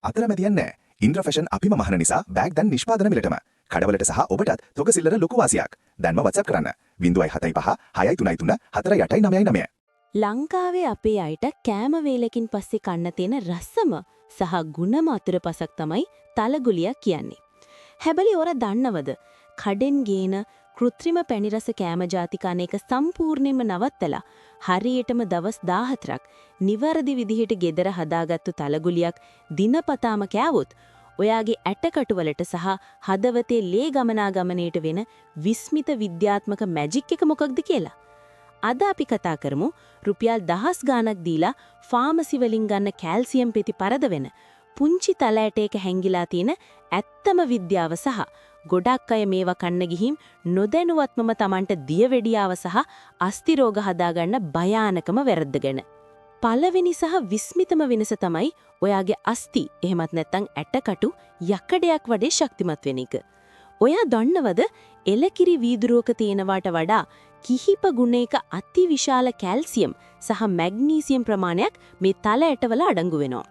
අතරමැදියන් නෑ. ඉන්ද්‍ර ෆැෂන් අපිම මහන නිසා බෑග් දැන් නිෂ්පාදන මිලටම. කඩවලට සහ ඔබටත් තොග සිල්ලර ලොකු වාසියක්. දැන්ම WhatsApp කරන්න. 0.75 633 4899. ලංකාවේ අපේ අයට කෑම වේලකින් පස්සේ කන්න තියෙන රසම සහ ගුණම අතුරුපසක් තමයි තලගුලිය කියන්නේ. හැබැයි ඔර දන්නවද? කඩෙන් ගේන කෘත්‍රිම පැණි රස කෑම ಜಾති කන එක සම්පූර්ණයෙන්ම නවත්තලා හරියටම දවස් 14ක් නිවැරදි විදිහට gedara හදාගත්තු තලගුලියක් දිනපතාම කෑවොත් ඔයාගේ ඇටකටු වලට සහ හදවතේ ලේ ගමනාගමනයට වෙන විස්මිත විද්‍යාත්මක මැජික් එක මොකක්ද කියලා. අද අපි කතා කරමු රුපියල් 1000 ගාණක් දීලා ෆාමසි වලින් ගන්න කැල්සියම් පෙති පරදවෙන පුංචි තල ඇටයක හැංගිලා තියෙන ඇත්තම විද්‍යාව සහ ගොඩක් අය මේවා කන්න ගිහින් නොදැනුවත්වම Tamanට දියවැඩියාව සහ අස්ථි රෝග හදාගන්න භයානකම වැරද්දගෙන. පළවෙනි සහ විස්මිතම වෙනස තමයි ඔයාගේ අස්ථි එහෙමත් නැත්නම් ඇටකටු යකඩයක් වඩේ ශක්තිමත් වෙන එක. ඔයා දන්නවද එලකිරි වීදුරුවක තියෙනවට වඩා කිහිප ගුණයක අතිවිශාල කැල්සියම් සහ මැග්නීසියම් ප්‍රමාණයක් මේ තල ඇටවල අඩංගු වෙනවා.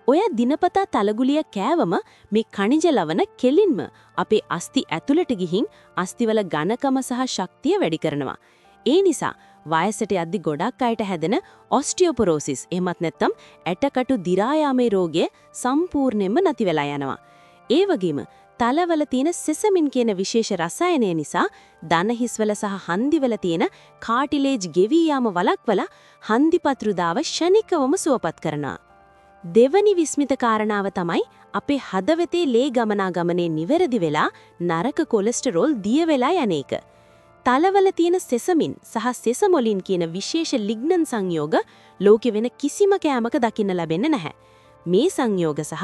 ඔය දිනපතා තලගුලිය කෑවම මේ ඛනිජ ලවණ කෙලින්ම අපේ අස්ථි ඇතුළට ගිහින් අස්ථිවල ඝනකම සහ ශක්තිය වැඩි කරනවා. ඒ නිසා වයසට යද්දි ගොඩක් අයට හැදෙන ඔස්ටියෝපොරෝසිස් එහෙමත් නැත්නම් ඇටකටු දි รา යාමේ රෝගය සම්පූර්ණයෙන්ම නැති වෙලා යනවා. ඒ වගේම තලවල තියෙන සෙසමින් කියන විශේෂ රසායනය නිසා දන හිස්වල සහ හන්දිවල තියෙන කාටිලේජ් ගෙවි යාම වළක්වලා හන්දිපත්‍රු දාව ෂණිකවම සුවපත් කරනවා. දෙවනි විස්මිත කාරණාව තමයි අපේ හදවතේ ලේ ගමනාගමනේ නිවැරදි වෙලා නරක කොලෙස්ටරෝල් දිය වෙලා යන එක. තලවල තියෙන සෙසමින් සහ සෙසමොලින් කියන විශේෂ ලිග්නන් සංයෝග ලෝකෙ වෙන කිසිම කෑමක දකින්න ලැබෙන්නේ නැහැ. මේ සංයෝග සහ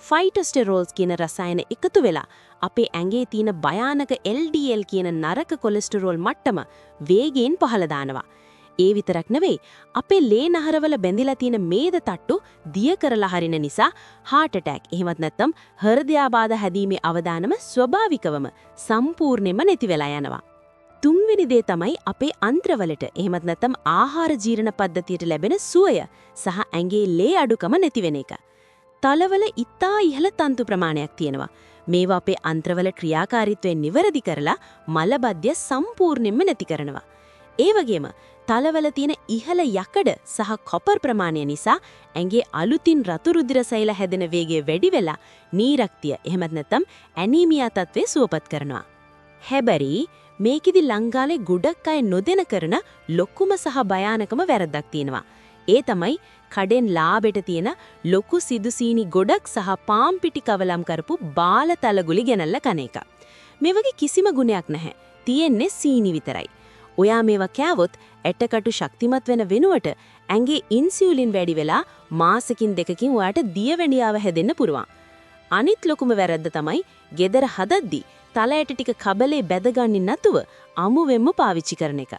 ෆයිටොස්ටෙරෝල්ස් කියන රසායන එකතු වෙලා අපේ ඇඟේ තියෙන භයානක LDL කියන නරක කොලෙස්ටරෝල් මට්ටම වේගයෙන් පහළ දානවා. ඒ විතරක් නෙවෙයි අපේ ලේ නහරවල බැඳිලා තියෙන මේද තට්ටු දිය කරලා හරින නිසා heart attack එහෙමත් නැත්නම් හෘදයාබාධ හැදීමේ අවදානම ස්වභාවිකවම සම්පූර්ණයෙන්ම නැති වෙලා යනවා. තුන්වෙනි දේ තමයි අපේ අන්ත්‍රවලට එහෙමත් නැත්නම් ආහාර ජීර්ණ පද්ධතියට ලැබෙන සුවය සහ ඇඟේ ලේ අඩුකම නැති වෙන එක. තලවල ඉතා ඉහළ තන්තු ප්‍රමාණයක් තියෙනවා. මේවා අපේ අන්ත්‍රවල ක්‍රියාකාරීත්වය නිවැරදි කරලා මලබද්ධය සම්පූර්ණයෙන්ම නැති කරනවා. ඒ වගේම තලවල තියෙන ඉහළ යකඩ සහ කොපර් ප්‍රමාණය නිසා ඇඟේ අලුතින් රතු රුධිර සෛල හැදෙන වේගය වැඩි වෙලා නීරක්තිය එහෙමත් නැත්නම් ඇනීමියා තත්ත්වය සුවපත් කරනවා. හැබැයි මේකෙදි ලංකාවේ ගොඩක් අය නොදැන කරන ලොකුම සහ භයානකම වැරද්දක් තියෙනවා. ඒ තමයි කඩෙන් ලාබෙට තියෙන ලොකු සිදු සීනි ගොඩක් සහ පාම් පිටි කවලම් කරපු බාල තලගුලි ගෙනල්ලා කන එක. මේ වගේ කිසිම ගුණයක් නැහැ. තියෙන්නේ සීනි විතරයි. ඔයා මේවා කෑවොත් ඇටකටු ශක්තිමත් වෙන වෙනුවට ඇඟේ ඉන්සියුලින් වැඩි වෙලා මාසකින් දෙකකින් ඔයාට දියවැඩියාව හැදෙන්න පුරුවන්. අනිත් ලොකුම වැරද්ද තමයි gedara හදද්දි තල ඇට ටික කබලේ බැදගන්නේ නැතුව අමුවෙන්ම පාවිච්චි කරන එක.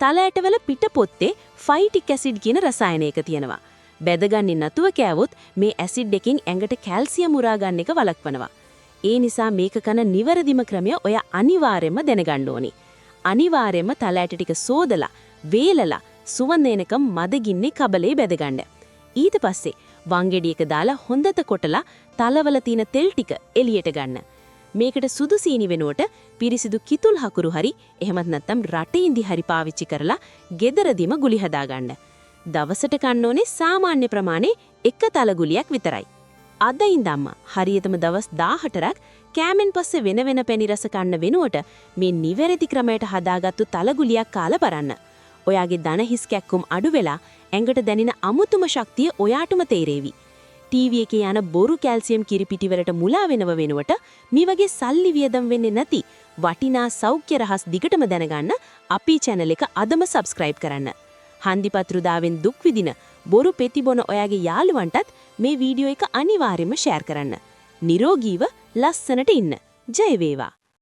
තල ඇටවල පිට පොත්තේ ෆයිටික් ඇසිඩ් කියන රසායනයක තියෙනවා. බැදගන්නේ නැතුව කෑවොත් මේ ඇසිඩ් එකෙන් ඇඟට කැල්සියම් උරා ගන්න එක වළක්වනවා. ඒ නිසා මේක කන නිවැරදිම ක්‍රමය ඔයා අනිවාර්යයෙන්ම දැනගන්න ඕනි. අනිවාර්යයෙන්ම තල ඇට ටික සෝදලා වේලලා සුවඳ එනකම් මදගින්නේ කබලේ බැදගන්න. ඊට පස්සේ වංගෙඩියක දාලා හොඳට කොටලා තලවල තියෙන තෙල් ටික එළියට ගන්න. මේකට සුදු සීනි වෙනුවට පිරිසිදු කිතුල් හකුරු හරි එහෙමත් නැත්නම් රටේ ඉඳි හරි පාවිච්චි කරලා ගෙදරදීම ගුලි හදාගන්න. දවසට කන්න ඕනේ සාමාන්‍ය ප්‍රමාණයේ එක තලගුලියක් විතරයි. අද ඉඳන්ම හරියටම දවස් 18ක් කෑමෙන් පස්සේ වෙන වෙන පැණි රස කන්න වෙනුවට මේ නිවැරදි ක්‍රමයට හදාගත්තු තලගුලියක් කාලා බලන්න. ඔයාගේ දන හිස් කැක්කුම් අඩු වෙලා ඇඟට දැනෙන අමුතුම ශක්තිය ඔයාටම තේරෙවි. ටීවී එකේ යන බොරු කැල්සියම් කිරිපිටි වලට මුලා වෙනව වෙනුවට මේ වගේ සල්ලි වියදම් වෙන්නේ නැති වටිනා සෞඛ්‍ය රහස් දිගටම දැනගන්න අපේ channel එක අදම subscribe කරන්න. හන්දිපත්‍රු දාවෙන් දුක් විඳින බොරු පෙති බොන ඔයාගේ යාළුවන්ටත් මේ වීඩියෝ එක අනිවාර්යයෙන්ම share කරන්න. නිරෝගීව ලස්සනට ඉන්න. ජය වේවා.